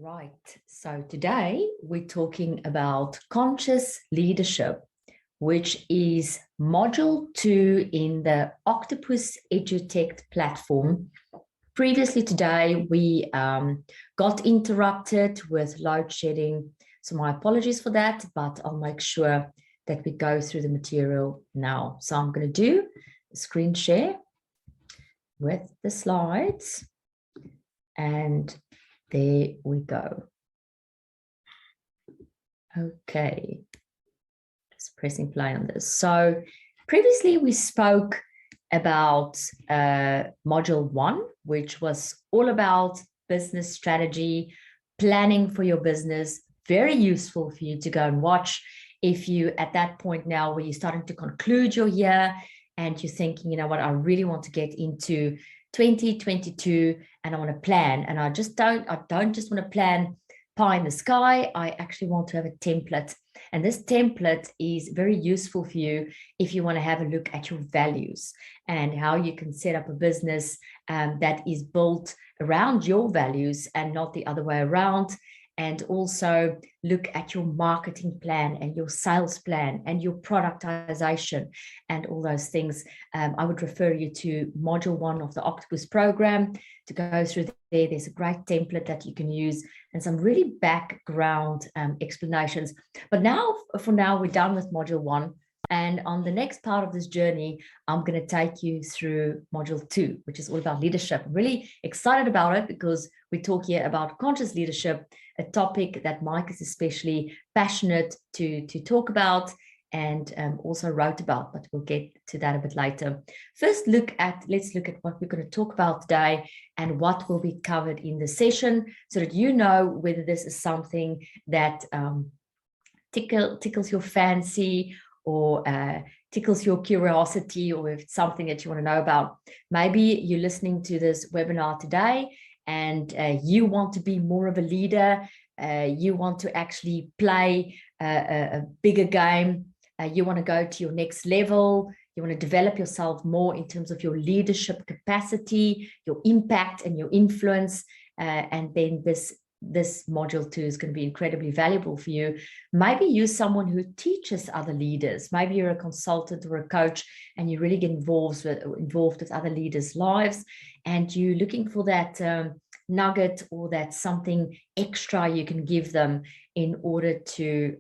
Right. So today we're talking about conscious leadership, which is module 2 in the Octopus EduTech platform. Previously today, we got interrupted with load shedding. So my apologies for that, but I'll make sure that we go through the material now. So I'm going to do a screen share with the slides. And there we go. Okay, just pressing play on this. So previously we spoke about module 1, which was all about business strategy, planning for your business. Very useful for you to go and watch if you at that point now where you're starting to conclude your year and you're thinking, you know what, I really want to get into 2022 and I want to plan, and I don't just want to plan pie in the sky. I actually want to have a template, and this template is very useful for you if you want to have a look at your values and how you can set up a business that is built around your values and not the other way around. And also look at your marketing plan and your sales plan and your productization and all those things. I would refer you to module 1 of the Octopus program to go through there. There's a great template that you can use and some really background explanations. But now, for now, we're done with module 1. And on the next part of this journey, I'm going to take you through module 2, which is all about leadership. I'm really excited about it because we talk here about conscious leadership, a topic that Mike is especially passionate to talk about and also wrote about, but we'll get to that a bit later. First, let's look at what we're going to talk about today and what will be covered in the session so that you know whether this is something that tickles your fancy or tickles your curiosity, or if it's something that you want to know about. Maybe you're listening to this webinar today and you want to be more of a leader. You want to actually play a bigger game. You want to go to your next level. You want to develop yourself more in terms of your leadership capacity, your impact and your influence. And then this module 2 is going to be incredibly valuable for you. Maybe you're someone who teaches other leaders. Maybe you're a consultant or a coach and you really get involved with other leaders' lives, and you're looking for that nugget or that something extra you can give them in order to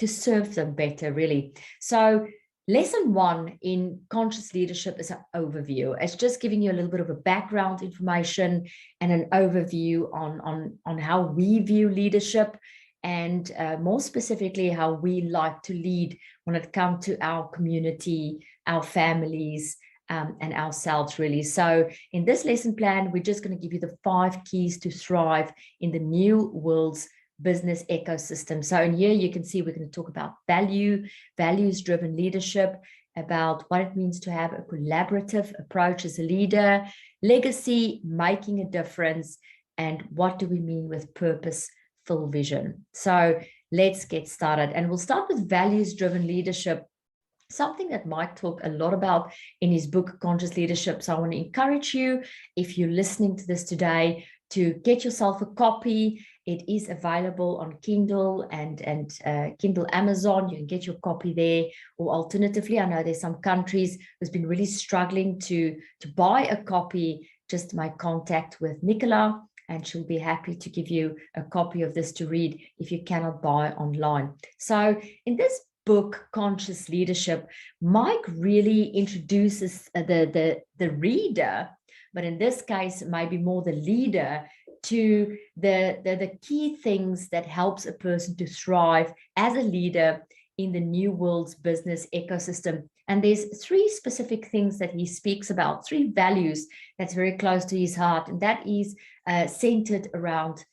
serve them better, really. So lesson 1 in conscious leadership is an overview. It's just giving you a little bit of a background information and an overview on how we view leadership, and more specifically, how we like to lead when it comes to our community, our families, and ourselves, really. So in this lesson plan, we're just going to give you the 5 keys to thrive in the new world's business ecosystem. So in here, you can see we're going to talk about values-driven leadership, about what it means to have a collaborative approach as a leader, legacy, making a difference, and what do we mean with purposeful vision. So let's get started. And we'll start with values-driven leadership, something that Mike talked a lot about in his book, Conscious Leadership. So I want to encourage you, if you're listening to this today, to get yourself a copy. It is available on Kindle and Kindle Amazon. You can get your copy there. Or alternatively, I know there's some countries who's been really struggling to buy a copy. Just make contact with Nicola and she'll be happy to give you a copy of this to read if you cannot buy online. So in this book, Conscious Leadership, Mike really introduces the reader, but in this case, maybe more the leader, to the key things that helps a person to thrive as a leader in the new world's business ecosystem. And there's 3 specific things that he speaks about, 3 values that's very close to his heart, and that is centered around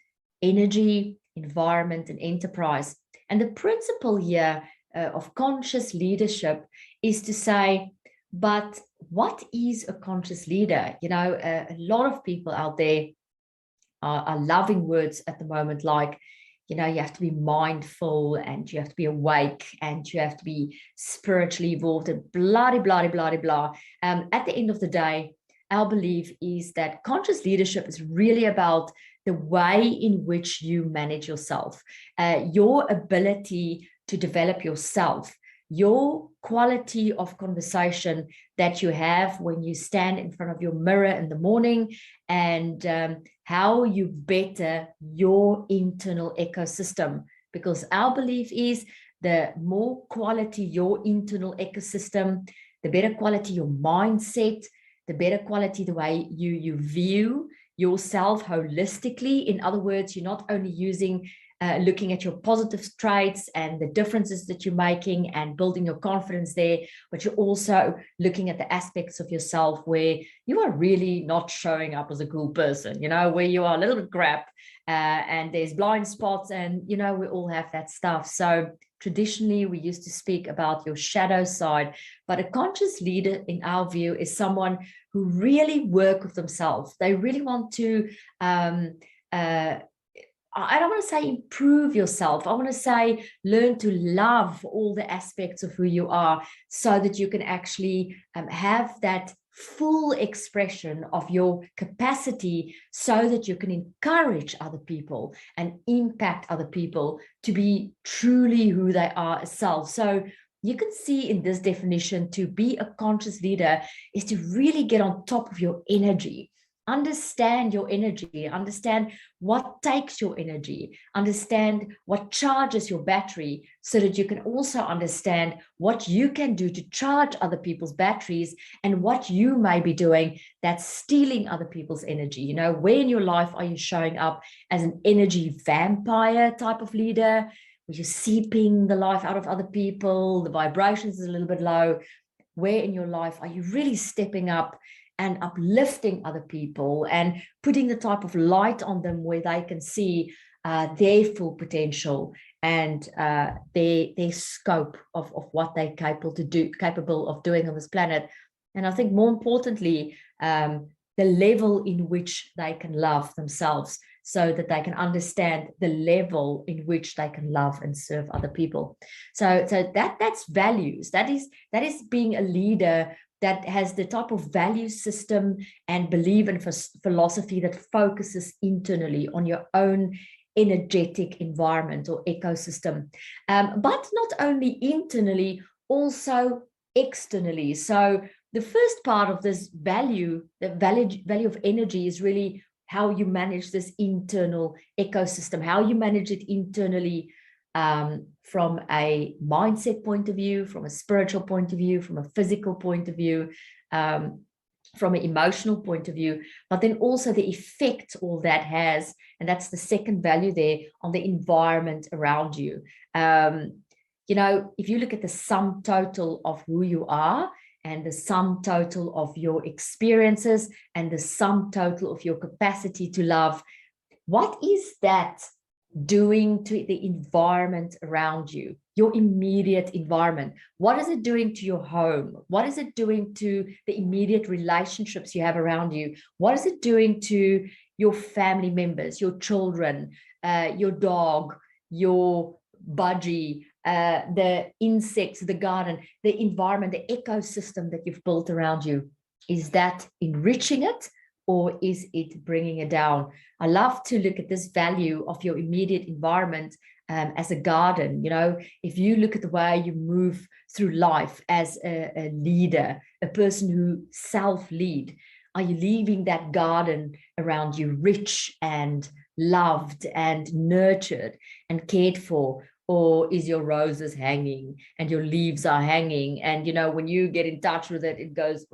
energy, environment, and enterprise. And the principle here of conscious leadership is to say, but what is a conscious leader? You know, a lot of people out there are loving words at the moment, like, you know, you have to be mindful and you have to be awake and you have to be spiritually evolved and blah, blah, blah, blah. At the end of the day, our belief is that conscious leadership is really about the way in which you manage yourself, your ability to develop yourself, your quality of conversation that you have when you stand in front of your mirror in the morning, and how you better your internal ecosystem. Because our belief is the more quality your internal ecosystem, the better quality your mindset, the better quality the way you view yourself holistically. In other words, you're not only looking at your positive traits and the differences that you're making and building your confidence there, but you're also looking at the aspects of yourself where you are really not showing up as a cool person, where you are a little bit crap, and there's blind spots, and, we all have that stuff. So traditionally, we used to speak about your shadow side, but a conscious leader, in our view, is someone who really work with themselves. They really want to, I don't want to say improve yourself. I want to say learn to love all the aspects of who you are, so that you can actually have that full expression of your capacity, so that you can encourage other people and impact other people to be truly who they are as self. So you can see in this definition, to be a conscious leader is to really get on top of your energy. Understand your energy, understand what takes your energy, understand what charges your battery, so that you can also understand what you can do to charge other people's batteries, and what you may be doing that's stealing other people's energy. Where in your life are you showing up as an energy vampire type of leader, where you're seeping the life out of other people, the vibrations is a little bit low? Where in your life are you really stepping up and uplifting other people and putting the type of light on them where they can see their full potential and their scope of what they're capable of doing on this planet? And I think more importantly, the level in which they can love themselves, so that they can understand the level in which they can love and serve other people. So that's values. That is being a leader that has the type of value system and belief and philosophy that focuses internally on your own energetic environment or ecosystem, but not only internally, also externally. So the first part of this value, the value of energy, is really how you manage this internal ecosystem, how you manage it internally, from a mindset point of view, from a spiritual point of view, from a physical point of view, from an emotional point of view, but then also the effect all that has, and that's the second value there, on the environment around you. If you look at the sum total of who you are, and the sum total of your experiences, and the sum total of your capacity to love, what is that doing to the environment around you, your immediate environment? What is it doing to your home? What is it doing to the immediate relationships you have around you? What is it doing to your family members, your children, your dog, your budgie, the insects, the garden, the environment, the ecosystem that you've built around you? Is that enriching it, or is it bringing it down? I love to look at this value of your immediate environment as a garden. If you look at the way you move through life as a leader, a person who self-lead, are you leaving that garden around you rich and loved and nurtured and cared for? Or is your roses hanging and your leaves are hanging? And, when you get in touch with it, it goes,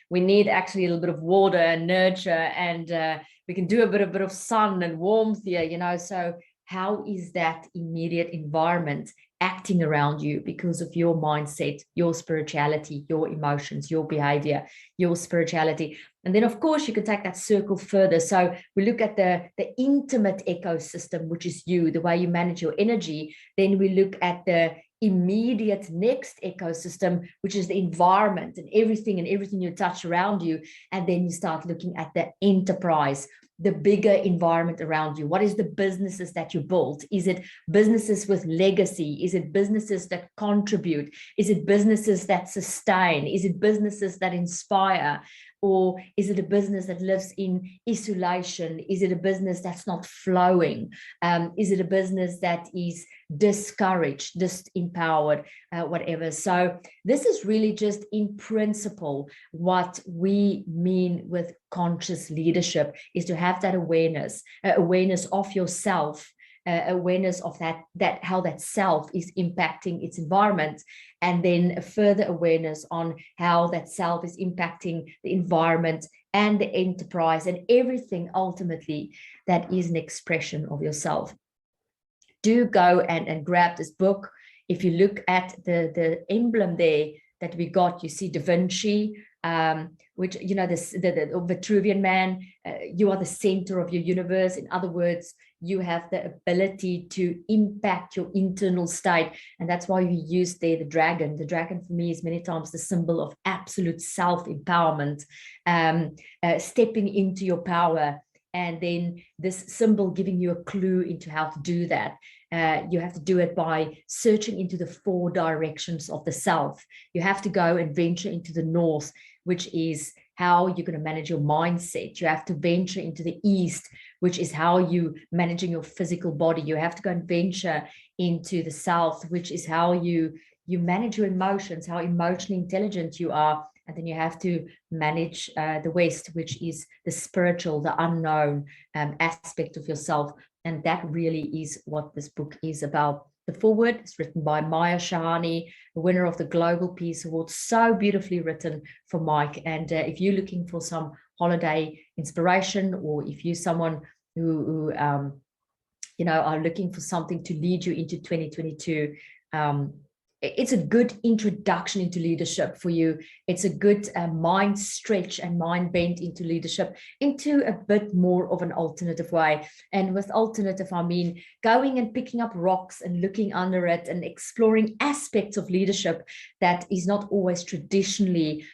we need actually a little bit of water and nurture, and we can do a bit of sun and warmth here, So how is that immediate environment acting around you because of your mindset, your spirituality, your emotions, your behavior, your spirituality? And then, of course, you can take that circle further. So we look at the intimate ecosystem, which is you, the way you manage your energy. Then we look at the immediate next ecosystem, which is the environment and everything you touch around you. And then you start looking at the enterprise, the bigger environment around you? What is the businesses that you built? Is it businesses with legacy? Is it businesses that contribute? Is it businesses that sustain? Is it businesses that inspire? Or is it a business that lives in isolation? Is it a business that's not flowing? Is it a business that is discouraged, disempowered, whatever? So this is really just in principle what we mean with conscious leadership, is to have that awareness, awareness of yourself, awareness of that how that self is impacting its environment, and then a further awareness on how that self is impacting the environment and the enterprise and everything ultimately that is an expression of yourself. Do go and grab this book. If you look at the emblem there that we got, you see Da Vinci, which, you know, the Vitruvian man, you are the center of your universe. In other words, you have the ability to impact your internal state. And that's why you use there the dragon. The dragon for me is many times the symbol of absolute self-empowerment, stepping into your power. And then this symbol giving you a clue into how to do that. You have to do it by searching into the 4 directions of the self. You have to go and venture into the north, which is how you're going to manage your mindset. You have to venture into the east, which is how you managing your physical body. You have to go and venture into the south, which is how you manage your emotions, how emotionally intelligent you are. And then you have to manage the West, which is the spiritual, the unknown aspect of yourself. And that really is what this book is about. The foreword is written by Maya Shahani, the winner of the Global Peace Award. So beautifully written for Mike. And if you're looking for some holiday inspiration, or if you're someone who you know, are looking for something to lead you into 2022, it's a good introduction into leadership for you. It's a good mind stretch and mind bend into leadership, into a bit more of an alternative way. And with alternative, I mean going and picking up rocks and looking under it and exploring aspects of leadership that is not always traditionally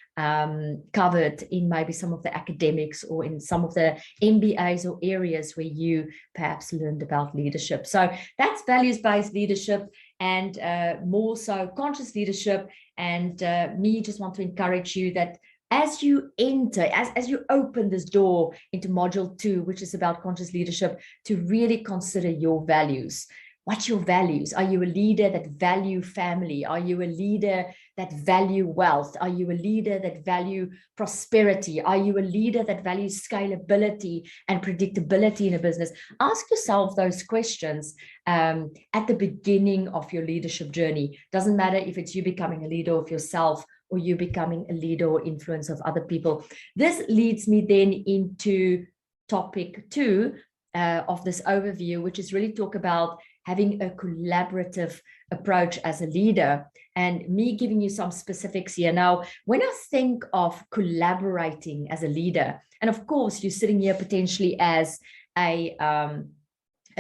covered in maybe some of the academics or in some of the MBAs or areas where you perhaps learned about leadership. So that's values-based leadership, and more so conscious leadership. And me just want to encourage you that as you enter, as you open this door into module 2, which is about conscious leadership, to really consider your values. What's your values? Are you a leader that value family? Are you a leader that value wealth? Are you a leader that value prosperity? Are you a leader that values scalability and predictability in a business? Ask yourself those questions at the beginning of your leadership journey. Doesn't matter if it's you becoming a leader of yourself or you becoming a leader or influence of other people. This leads me then into topic 2 of this overview, which is really talk about having a collaborative approach as a leader, and me giving you some specifics here. Now, when I think of collaborating as a leader, and of course, you're sitting here potentially as a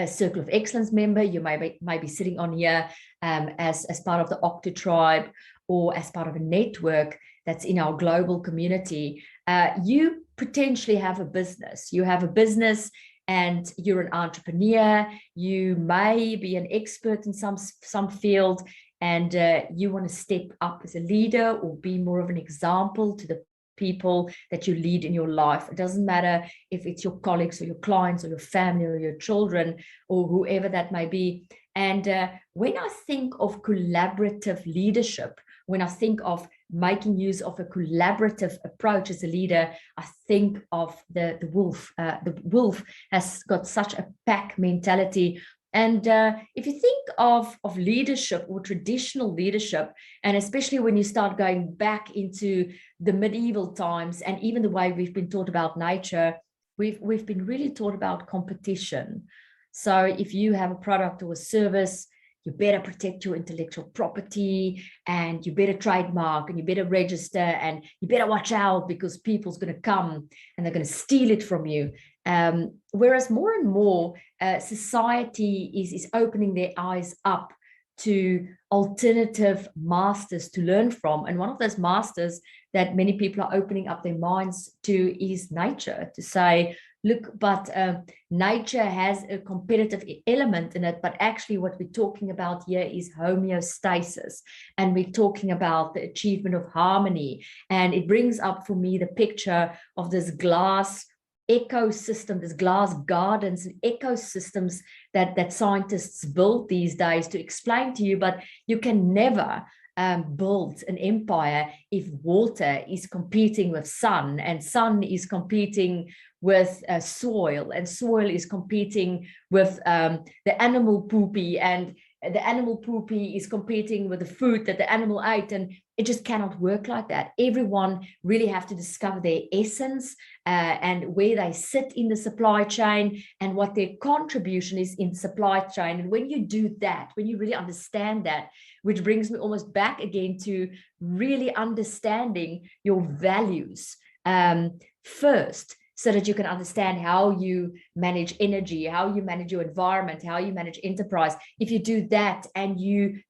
Circle of Excellence member, you may be sitting on here as part of the Octa tribe or as part of a network that's in our global community. You potentially have a business. You have a business and you're an entrepreneur. You may be an expert in some field, and you want to step up as a leader or be more of an example to the people that you lead in your life. It doesn't matter if it's your colleagues or your clients or your family or your children or whoever that may be. And when I think of collaborative leadership, when I think of making use of a collaborative approach as a leader, I think of the wolf. The wolf has got such a pack mentality. And if you think of leadership or traditional leadership, and especially when you start going back into the medieval times and even the way we've been taught about nature, we've been really taught about competition. So if you have a product or a service, you better protect your intellectual property, and you better trademark, and you better register, and you better watch out because people's going to come and they're going to steal it from you. Whereas more and more society is opening their eyes up to alternative masters to learn from. And one of those masters that many people are opening up their minds to is nature, to say, look, but nature has a competitive element in it. But actually what we're talking about here is homeostasis. And we're talking about the achievement of harmony. And it brings up for me the picture of this glass ecosystem, this glass gardens and ecosystems that scientists build these days to explain to you, but you can never build an empire if water is competing with sun, and sun is competing with soil, and soil is competing with the animal poopy, and the animal poopy is competing with the food that the animal ate, and it just cannot work like that. Everyone really have to discover their essence and where they sit in the supply chain and what their contribution is in supply chain. And when you do that, when you really understand that, which brings me almost back again to really understanding your values first, so that you can understand how you manage energy, how you manage your environment, how you manage enterprise. If you do that and you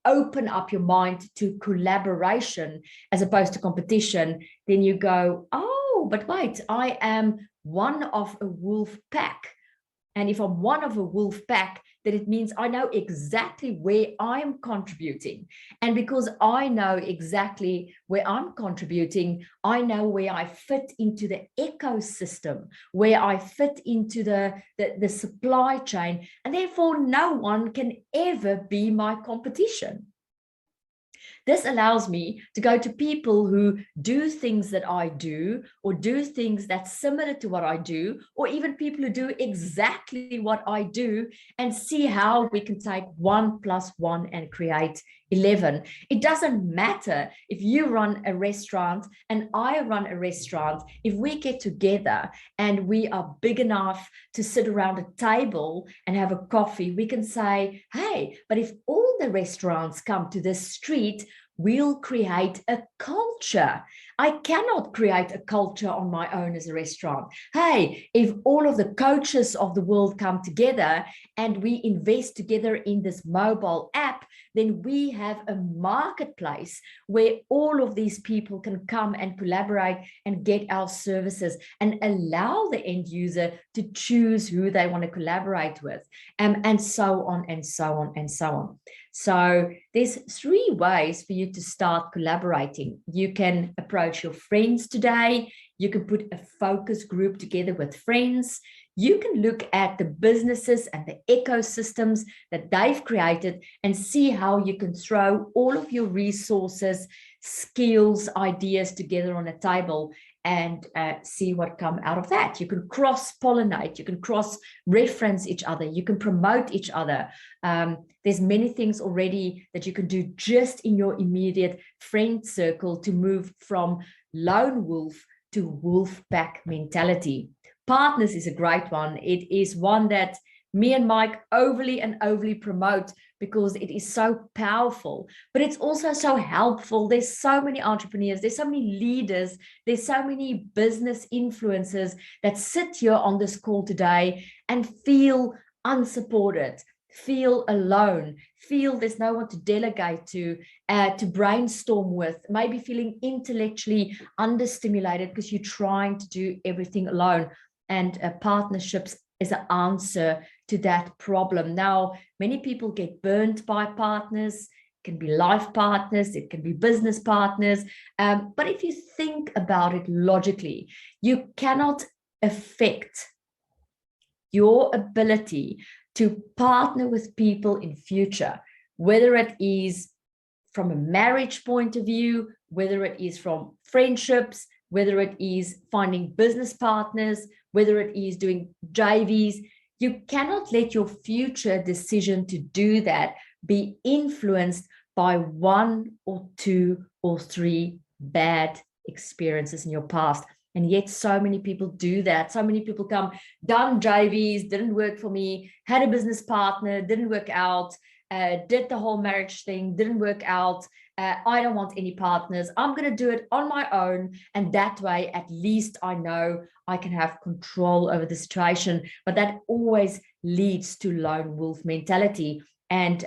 open up your mind to collaboration as opposed to competition, then you go, oh, but wait, I am one of a wolf pack. And if I'm one of a wolf pack, then it means I know exactly where I'm contributing. And because I know exactly where I'm contributing, I know where I fit into the ecosystem, where I fit into the supply chain. And therefore, no one can ever be my competition. This allows me to go to people who do things that I do, or do things that's similar to what I do, or even people who do exactly what I do, and see how we can take 1 + 1 and create 11. It doesn't matter if you run a restaurant and I run a restaurant. If we get together and we are big enough to sit around a table and have a coffee, we can say, hey, but if all the restaurants come to this street, we'll create a culture. I cannot create a culture on my own as a restaurant. Hey, if all of the coaches of the world come together and we invest together in this mobile app, then we have a marketplace where all of these people can come and collaborate and get our services, and allow the end user to choose who they want to collaborate with, and so on and so on and so on. So there's 3 ways for you to start collaborating. You can approach your friends today. You can put a focus group together with friends. You can look at the businesses and the ecosystems that they've created and see how you can throw all of your resources, skills, ideas together on a table and see what come out of that. You can cross-pollinate, you can cross-reference each other, you can promote each other. There's many things already that you can do just in your immediate friend circle to move from lone wolf to wolf pack mentality. Partners is a great one. It is one that me and Mike overly promote because it is so powerful, but it's also so helpful. There's so many entrepreneurs, there's so many leaders, there's so many business influencers that sit here on this call today and feel unsupported, feel alone, feel there's no one to delegate to brainstorm with, maybe feeling intellectually understimulated because you're trying to do everything alone. And partnerships is an answer to that problem. Now, many people get burnt by partners. It can be life partners, it can be business partners. But if you think about it logically, you cannot affect your ability to partner with people in future, whether it is from a marriage point of view, whether it is from friendships, whether it is finding business partners, whether it is doing JVs. You cannot let your future decision to do that be influenced by 1 or 2 or 3 bad experiences in your past. And yet so many people do that. So many people come, done JVs, didn't work for me, had a business partner, didn't work out, did the whole marriage thing, didn't work out. I don't want any partners. I'm going to do it on my own. And that way, at least I know I can have control over the situation. But that always leads to lone wolf mentality. And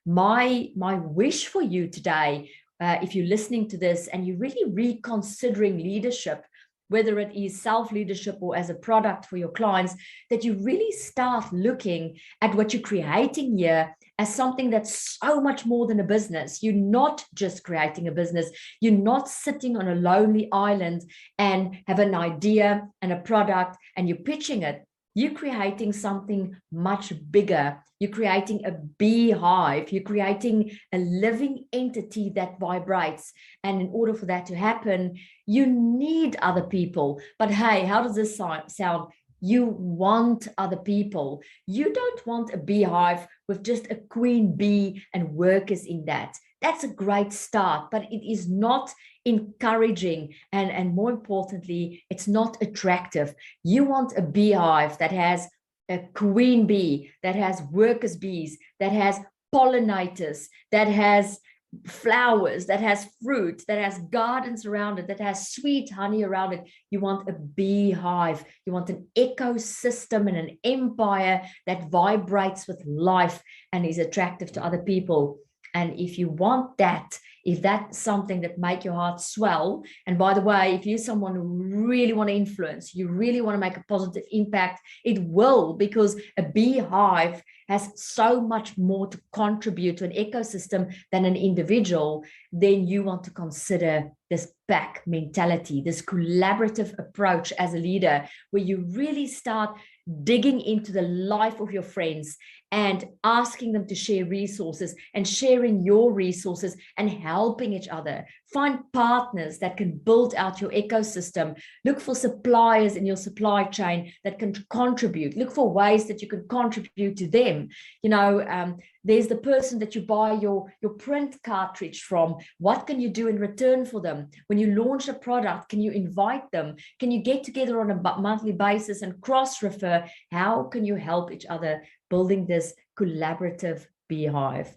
my wish for you today, if you're listening to this and you're really reconsidering leadership, whether it is self-leadership or as a product for your clients, that you really start looking at what you're creating here as something that's so much more than a business. You're not just creating a business. You're not sitting on a lonely island and have an idea and a product and you're pitching it. You're creating something much bigger. You're creating a beehive. You're creating a living entity that vibrates. And in order for that to happen, you need other people. But hey, how does this sound? You want other people. You don't want a beehive with just a queen bee and workers in that. That's a great start, but it is not encouraging. And more importantly, it's not attractive. You want a beehive that has a queen bee, that has workers bees, that has pollinators, that has flowers, that has fruit, that has gardens around it, that has sweet honey around it. You want a beehive. You want an ecosystem and an empire that vibrates with life and is attractive to other people. And if you want that, if that's something that make your heart swell, and by the way, if you're someone who really want to influence, you really want to make a positive impact, it will, because a beehive has so much more to contribute to an ecosystem than an individual, then you want to consider this pack mentality, this collaborative approach as a leader, where you really start digging into the life of your friends and asking them to share resources and sharing your resources and helping each other. Find partners that can build out your ecosystem. Look for suppliers in your supply chain that can contribute. Look for ways that you can contribute to them. You know, there's the person that you buy your print cartridge from. What can you do in return for them? When you launch a product, can you invite them? Can you get together on a monthly basis and cross-refer? How can you help each other building this collaborative beehive?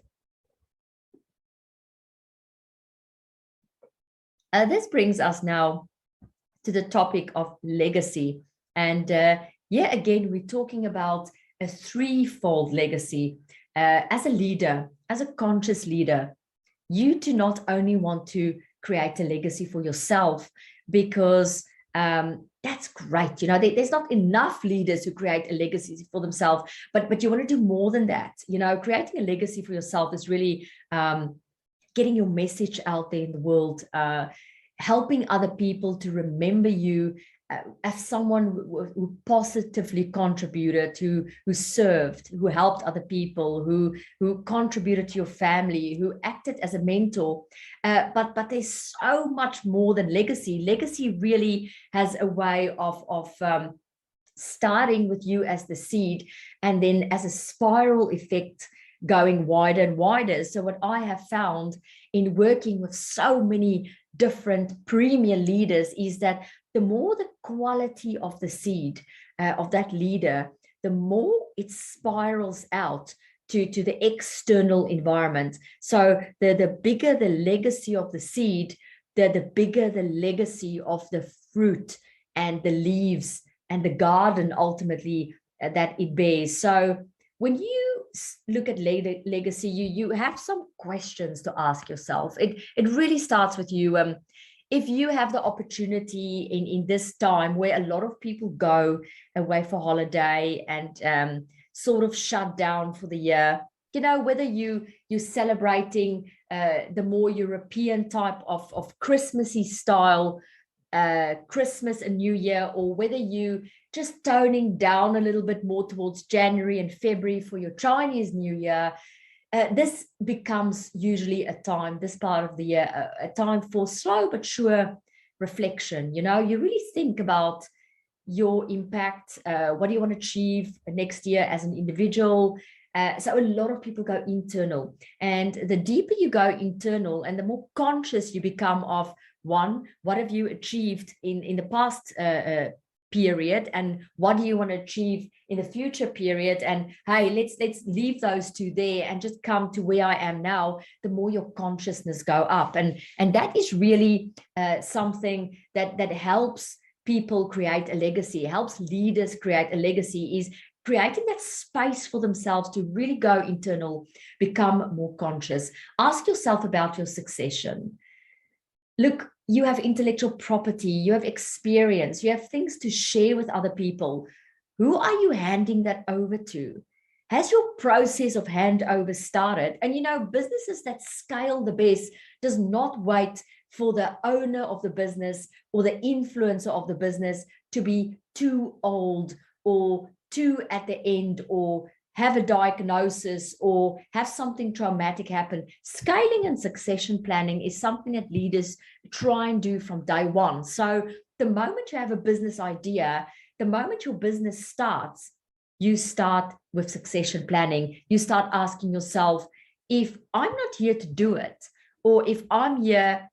This brings us now to the topic of legacy. And yeah, again, we're talking about a threefold legacy. As a leader, as a conscious leader, you do not only want to create a legacy for yourself, because that's great. You know, there's not enough leaders who create a legacy for themselves, but you want to do more than that. You know, creating a legacy for yourself is really getting your message out there in the world, helping other people to remember you as someone who positively contributed, who served, who helped other people, who contributed to your family, who acted as a mentor. But there's so much more than legacy. Legacy really has a way of starting with you as the seed, and then as a spiral effect, going wider and wider. So what I have found in working with so many different premier leaders is that the more the quality of the seed of that leader, the more it spirals out to the external environment. So the bigger the legacy of the seed, the bigger the legacy of the fruit and the leaves and the garden ultimately that it bears. So when you look at legacy, you have some questions to ask yourself. It really starts with you. If you have the opportunity in this time where a lot of people go away for holiday and sort of shut down for the year, you know, whether you're celebrating the more European type of Christmassy style Christmas and New Year, or whether you just toning down a little bit more towards January and February for your Chinese New Year, this becomes usually a time, this part of the year, a time for slow but sure reflection. You know, you really think about your impact. What do you want to achieve next year as an individual? So a lot of people go internal, and the deeper you go internal and the more conscious you become of, one, what have you achieved in the past period, and what do you want to achieve in the future period? And hey, let's leave those two there and just come to where I am now. The more your consciousness go up, and that is really something that helps people create a legacy, helps leaders create a legacy, is creating that space for themselves to really go internal, become more conscious. Ask yourself about your succession. Look, you have intellectual property, you have experience, you have things to share with other people. Who are you handing that over to? Has your process of handover started? And businesses that scale the best does not wait for the owner of the business or the influencer of the business to be too old or too at the end or have a diagnosis or have something traumatic happen. Scaling and succession planning is something that leaders try and do from day one. So the moment you have a business idea, the moment your business starts, you start with succession planning. You start asking yourself, if I'm not here to do it, or if I'm here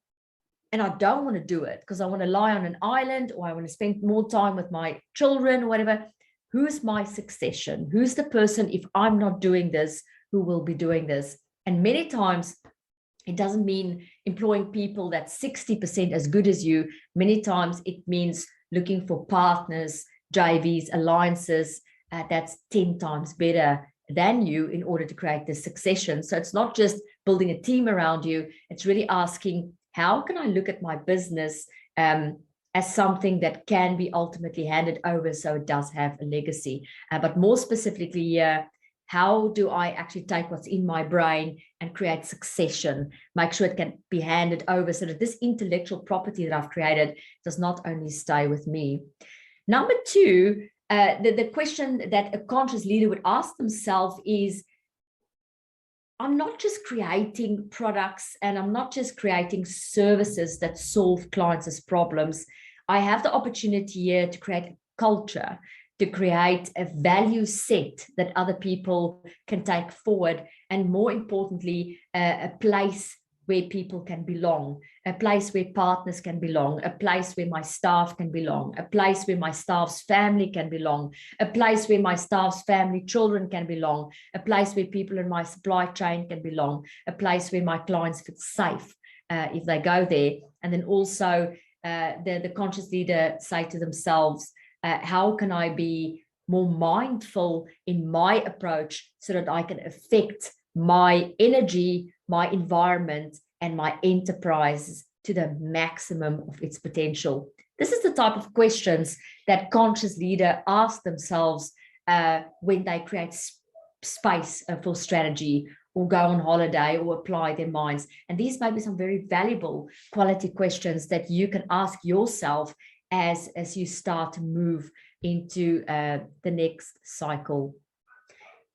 and I don't want to do it because I want to lie on an island or I want to spend more time with my children or whatever, who's my succession? Who's the person, if I'm not doing this, who will be doing this? And many times it doesn't mean employing people that's 60% as good as you. Many times it means looking for partners, JVs, alliances, that's 10 times better than you in order to create this succession. So it's not just building a team around you. It's really asking, how can I look at my business as something that can be ultimately handed over so it does have a legacy? But more specifically, how do I actually take what's in my brain and create succession, make sure it can be handed over so that this intellectual property that I've created does not only stay with me. Number two, the question that a conscious leader would ask themselves is, I'm not just creating products and I'm not just creating services that solve clients' problems. I have the opportunity here to create a culture, to create a value set that other people can take forward, and more importantly, a place where people can belong, a place where partners can belong, a place where my staff can belong, a place where my staff's family can belong, a place where my staff's family children can belong, a place where people in my supply chain can belong, a place where my clients feel safe if they go there. And then also the conscious leader say to themselves, how can I be more mindful in my approach so that I can affect my energy, my environment, and my enterprise to the maximum of its potential? This is the type of questions that conscious leader ask themselves when they create space for strategy or go on holiday or apply their minds. And these may be some very valuable quality questions that you can ask yourself as you start to move into the next cycle.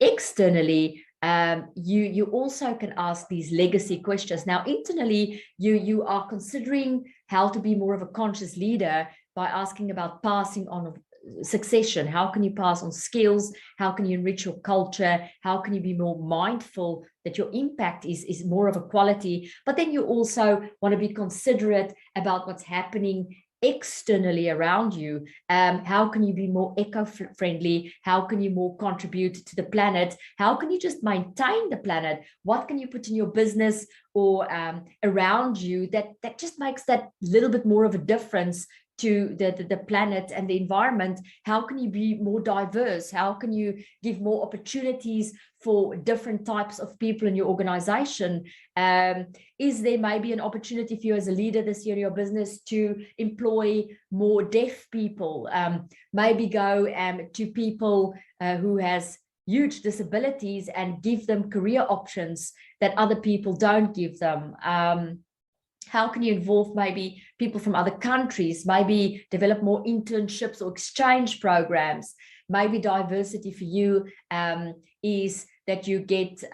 Externally, you also can ask these legacy questions. Now, internally, you are considering how to be more of a conscious leader by asking about passing on succession. How can you pass on skills? How can you enrich your culture? How can you be more mindful that your impact is more of a quality? But then you also want to be considerate about what's happening externally around you. How can you be more eco-friendly? How can you more contribute to the planet? How can you just maintain the planet? What can you put in your business or around you that just makes that little bit more of a difference to the planet and the environment? How can you be more diverse? How can you give more opportunities for different types of people in your organization? Is there maybe an opportunity for you as a leader this year in your business to employ more deaf people? Maybe go to people who has huge disabilities and give them career options that other people don't give them. How can you involve maybe people from other countries, maybe develop more internships or exchange programs? Maybe diversity for you is that you get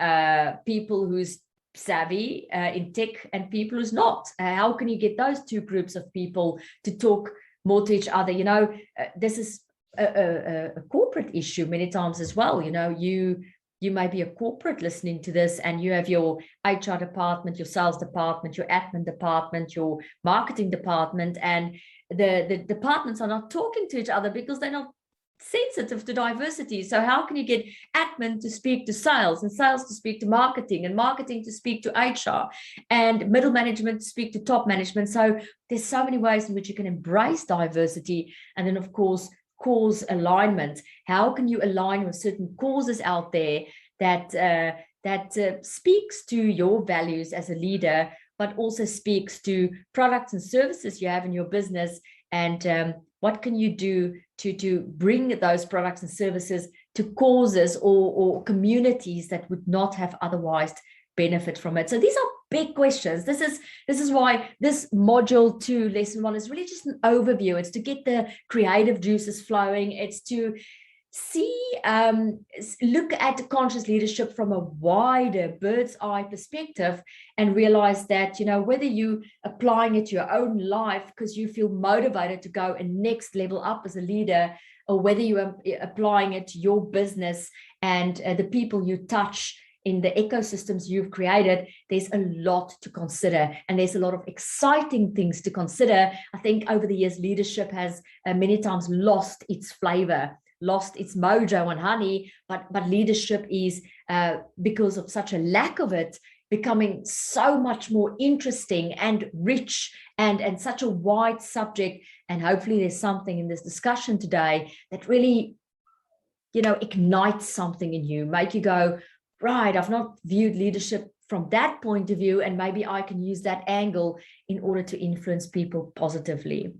people who's savvy in tech and people who's not. How can you get those two groups of people to talk more to each other? This is a corporate issue many times as well. You may be a corporate listening to this and you have your HR department, your sales department, your admin department, your marketing department, and the departments are not talking to each other because they're not sensitive to diversity. So how can you get admin to speak to sales and sales to speak to marketing and marketing to speak to HR and middle management to speak to top management? So there's so many ways in which you can embrace diversity. And then, of course, cause alignment. How can you align with certain causes out there that speaks to your values as a leader but also speaks to products and services you have in your business, and what can you do to bring those products and services to causes or communities that would not have otherwise benefit from it. So these are big questions. This is why this module 2, lesson 1, is really just an overview. It's to get the creative juices flowing. It's to look at conscious leadership from a wider bird's eye perspective and realize that, whether you applying it to your own life because you feel motivated to go a next level up as a leader, or whether you are applying it to your business and the people you touch in the ecosystems you've created, there's a lot to consider, and there's a lot of exciting things to consider. I think over the years, leadership has many times lost its flavor, lost its mojo and honey, but leadership is, because of such a lack of it, becoming so much more interesting and rich and such a wide subject. And hopefully there's something in this discussion today that really, ignites something in you, make you go, right, I've not viewed leadership from that point of view, and maybe I can use that angle in order to influence people positively.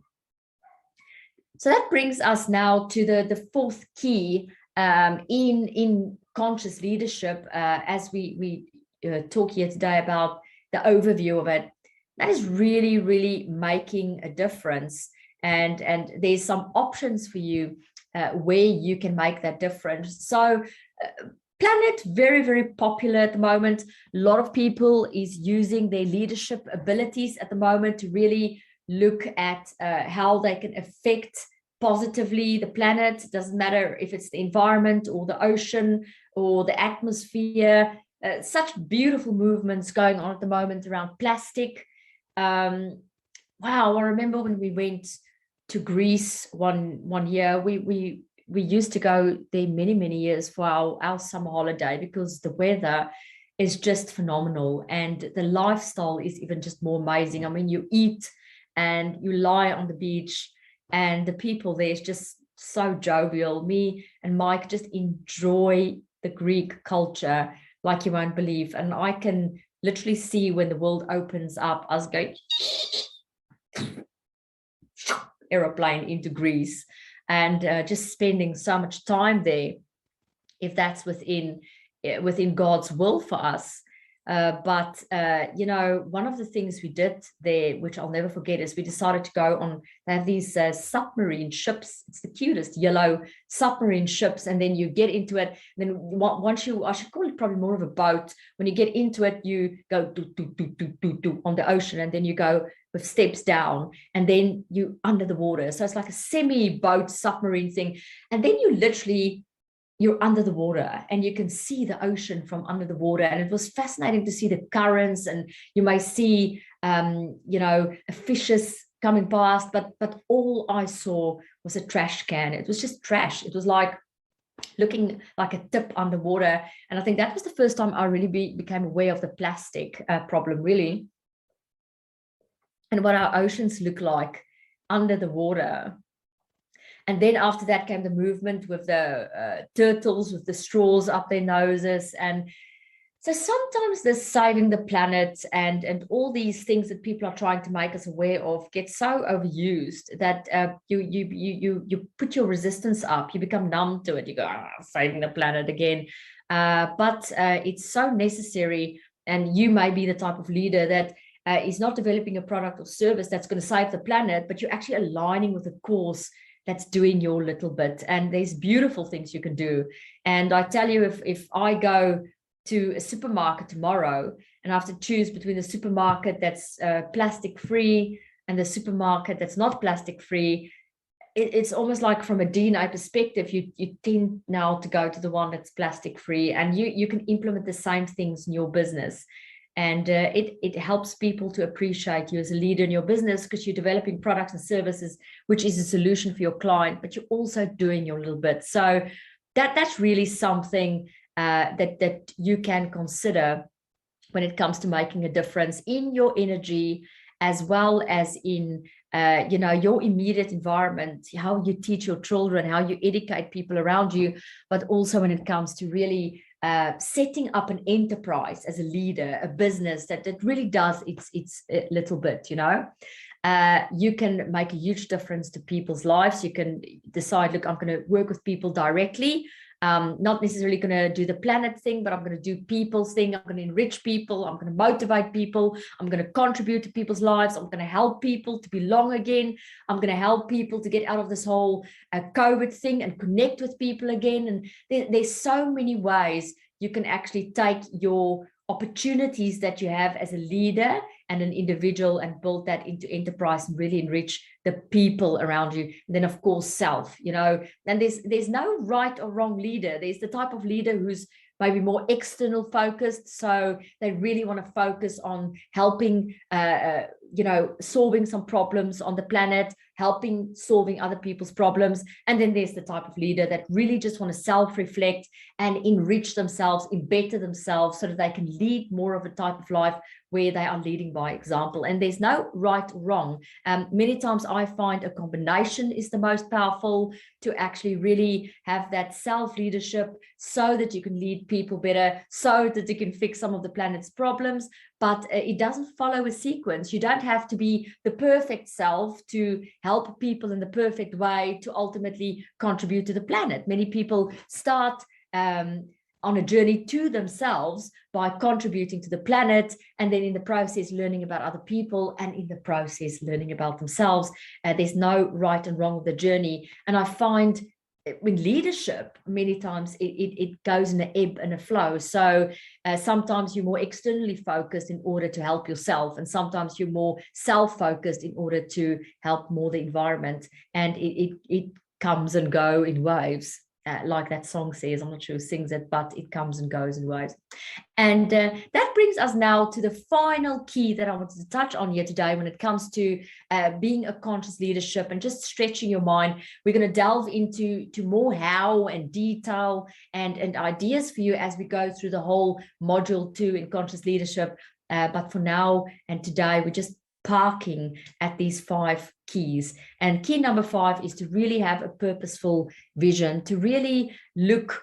So that brings us now to the fourth key in conscious leadership, as we talk here today about the overview of it. That is really, really making a difference. And there's some options for you where you can make that difference. So Planet, very, very popular at the moment. A lot of people is using their leadership abilities at the moment to really look at how they can affect positively the planet. It doesn't matter if it's the environment or the ocean or the atmosphere. Such beautiful movements going on at the moment around plastic. Wow, I remember when we went to Greece one year, we used to go there many years for our summer holiday, because the weather is just phenomenal and the lifestyle is even just more amazing. I mean, you eat and you lie on the beach, and the people there is just so jovial. Me and Mike just enjoy the Greek culture like you won't believe. And I can literally see when the world opens up, us going aeroplane into Greece, and just spending so much time there, if that's within God's will for us. But one of the things we did there, which I'll never forget, is we decided to go on, they have these submarine ships. It's the cutest yellow submarine ships. And then you get into it. Then once I should call it probably more of a boat. When you get into it, you go do on the ocean, and then you go with steps down, and then you under the water. So it's like a semi-boat submarine thing. And then you're under the water and you can see the ocean from under the water. And it was fascinating to see the currents, and you may see, fishes coming past, but all I saw was a trash can. It was just trash. It was like looking like a tip underwater. And I think that was the first time I really became aware of the plastic problem, really, and what our oceans look like under the water. And then after that came the movement with the turtles with the straws up their noses. And so sometimes this saving the planet and all these things that people are trying to make us aware of get so overused that you put your resistance up, you become numb to it. You go, saving the planet again. But it's so necessary. And you may be the type of leader that is not developing a product or service that's going to save the planet, but you're actually aligning with a cause that's doing your little bit. And there's beautiful things you can do. And I tell you, if I go to a supermarket tomorrow and I have to choose between the supermarket that's plastic free and the supermarket that's not plastic free, it's almost like from a DNA perspective, you tend now to go to the one that's plastic free, and you can implement the same things in your business. And it helps people to appreciate you as a leader in your business, because you're developing products and services, which is a solution for your client, but you're also doing your little bit. So that's really something that you can consider when it comes to making a difference in your energy, as well as in your immediate environment, how you teach your children, how you educate people around you, but also when it comes to really setting up an enterprise as a leader, a business that really does its little bit, you know. You can make a huge difference to people's lives. You can decide, look, I'm going to work with people directly. Not necessarily going to do the planet thing, but I'm going to do people's thing. I'm going to enrich people. I'm going to motivate people. I'm going to contribute to people's lives. I'm going to help people to belong again. I'm going to help people to get out of this whole COVID thing and connect with people again. And there's so many ways you can actually take your opportunities that you have as a leader and an individual and build that into enterprise and really enrich the people around you. And then, of course, self, you know, and there's no right or wrong leader. There's the type of leader who's maybe more external focused. So they really want to focus on helping, you know, solving some problems on the planet, helping solving other people's problems. And then there's the type of leader that really just want to self-reflect and enrich themselves, better themselves so that they can lead more of a type of life where they are leading by example. And there's no right or wrong. Many times I find a combination is the most powerful to actually really have that self-leadership so that you can lead people better, so that you can fix some of the planet's problems. But it doesn't follow a sequence. You don't have to be the perfect self to help people in the perfect way to ultimately contribute to the planet. Many people start on a journey to themselves by contributing to the planet, and then in the process learning about other people, and in the process learning about themselves. There's no right and wrong of the journey. And I find in leadership, many times it goes in an ebb and a flow. So sometimes you're more externally focused in order to help yourself, and sometimes you're more self-focused in order to help more the environment. And it comes and go in waves. Like that song says, I'm not sure who sings it, but it comes and goes in waves. And that brings us now to the final key that I wanted to touch on here today when it comes to being a conscious leadership and just stretching your mind. We're going to delve into more how and detail and ideas for you as we go through the whole module 2 in conscious leadership. But for now and today, we're just parking at these 5 keys. And key number 5 is to really have a purposeful vision, to really look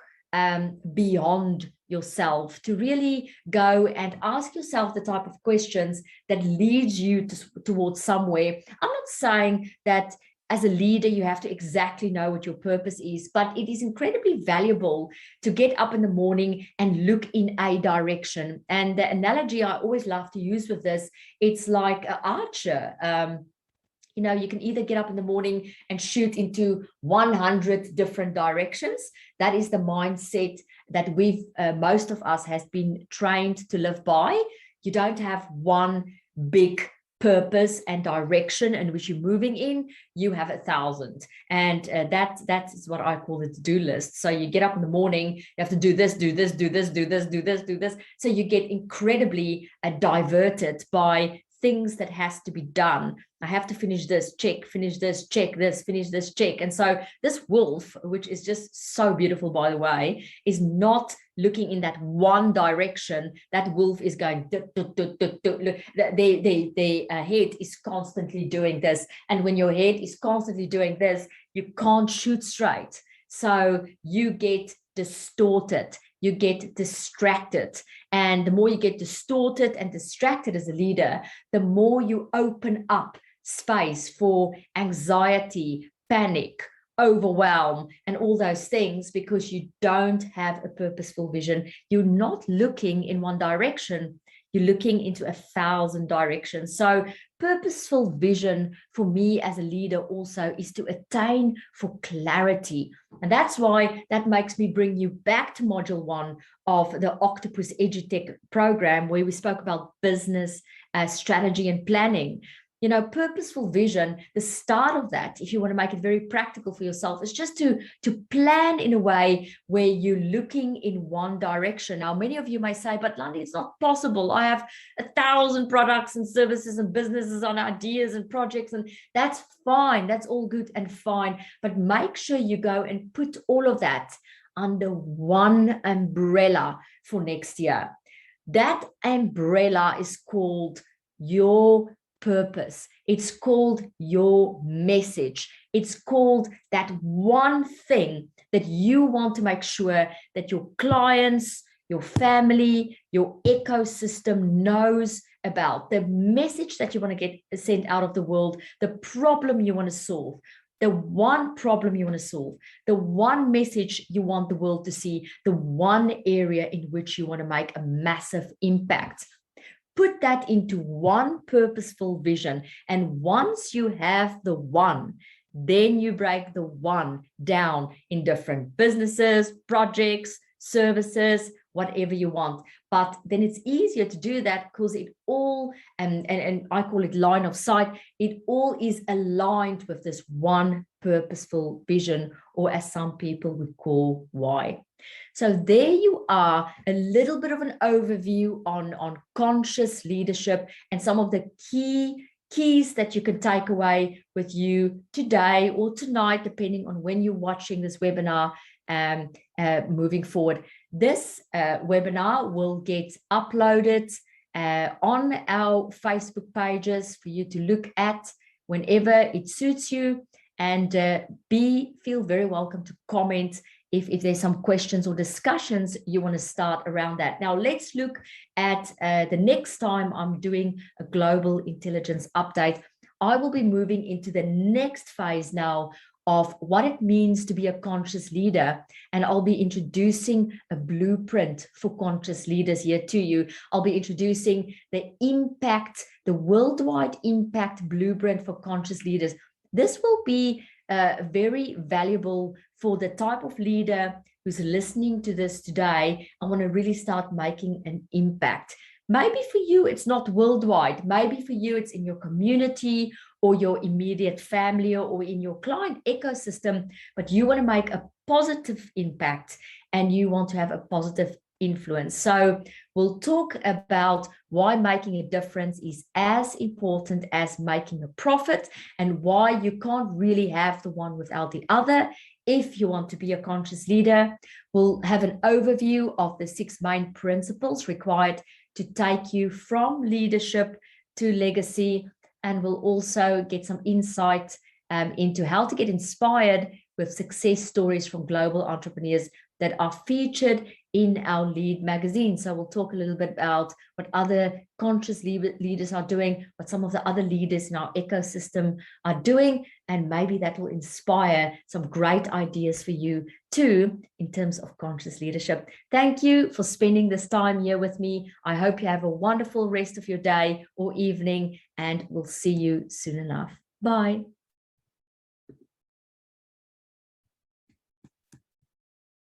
beyond yourself, to really go and ask yourself the type of questions that leads you towards somewhere. I'm not saying that as a leader, you have to exactly know what your purpose is, but it is incredibly valuable to get up in the morning and look in a direction. And the analogy I always love to use with this, it's like an archer. You know, you can either get up in the morning and shoot into 100 different directions. That is the mindset that most of us has been trained to live by. You don't have one big purpose and direction in which you're moving in. You have 1,000, and that is what I call the to-do list. So you get up in the morning, you have to do this, do this, do this, do this, do this, do this. So you get incredibly diverted by things that has to be done. I have to finish this, check, finish this, check this, finish this, check. And so this wolf, which is just so beautiful, by the way, is not looking in that one direction. That wolf is going, the head is constantly doing this. And when your head is constantly doing this, you can't shoot straight. So you get distorted, you get distracted. And the more you get distorted and distracted as a leader, the more you open up space for anxiety, panic, overwhelm, and all those things, because you don't have a purposeful vision. You're not looking in one direction. You're looking into 1,000 directions. So purposeful vision for me as a leader also is to attain for clarity. And that's why that makes me bring you back to module 1 of the Octopus EduTech program, where we spoke about business, strategy, and planning. You know, purposeful vision, the start of that, if you want to make it very practical for yourself, is just to plan in a way where you're looking in one direction. Now, many of you may say, but Landi, it's not possible. I have 1,000 products and services and businesses on ideas and projects, and that's fine. That's all good and fine. But make sure you go and put all of that under one umbrella for next year. That umbrella is called your purpose. It's called your message. It's called that one thing that you want to make sure that your clients, your family, your ecosystem knows about, the message that you want to get sent out of the world, the problem you want to solve, the one problem you want to solve, the one message you want the world to see, the one area in which you want to make a massive impact. Put that into one purposeful vision. And once you have the one, then you break the one down in different businesses, projects, services, whatever you want. But then it's easier to do that because it all, and I call it line of sight, it all is aligned with this one purposeful vision, or as some people would call why. So there you are, a little bit of an overview on conscious leadership and some of the keys that you can take away with you today or tonight, depending on when you're watching this webinar. Moving forward, this webinar will get uploaded on our Facebook pages for you to look at whenever it suits you, and feel very welcome to comment if there's some questions or discussions you want to start around that. Now let's look at the next time I'm doing a global intelligence update. I will be moving into the next phase now of what it means to be a conscious leader. And I'll be introducing a blueprint for conscious leaders here to you. I'll be introducing the worldwide impact blueprint for conscious leaders. This will be very valuable for the type of leader who's listening to this today. I want to really start making an impact. Maybe for you, it's not worldwide. Maybe for you, it's in your community or your immediate family or in your client ecosystem, but you want to make a positive impact and you want to have a positive influence. So we'll talk about why making a difference is as important as making a profit, and why you can't really have the one without the other if you want to be a conscious leader. We'll have an overview of the 6 main principles required to take you from leadership to legacy, and we'll also get some insight into how to get inspired with success stories from global entrepreneurs that are featured in our lead magazine. So we'll talk a little bit about what other conscious leaders are doing, what some of the other leaders in our ecosystem are doing, and maybe that will inspire some great ideas for you too in terms of conscious leadership. Thank you for spending this time here with me. I hope you have a wonderful rest of your day or evening, and we'll see you soon enough. Bye.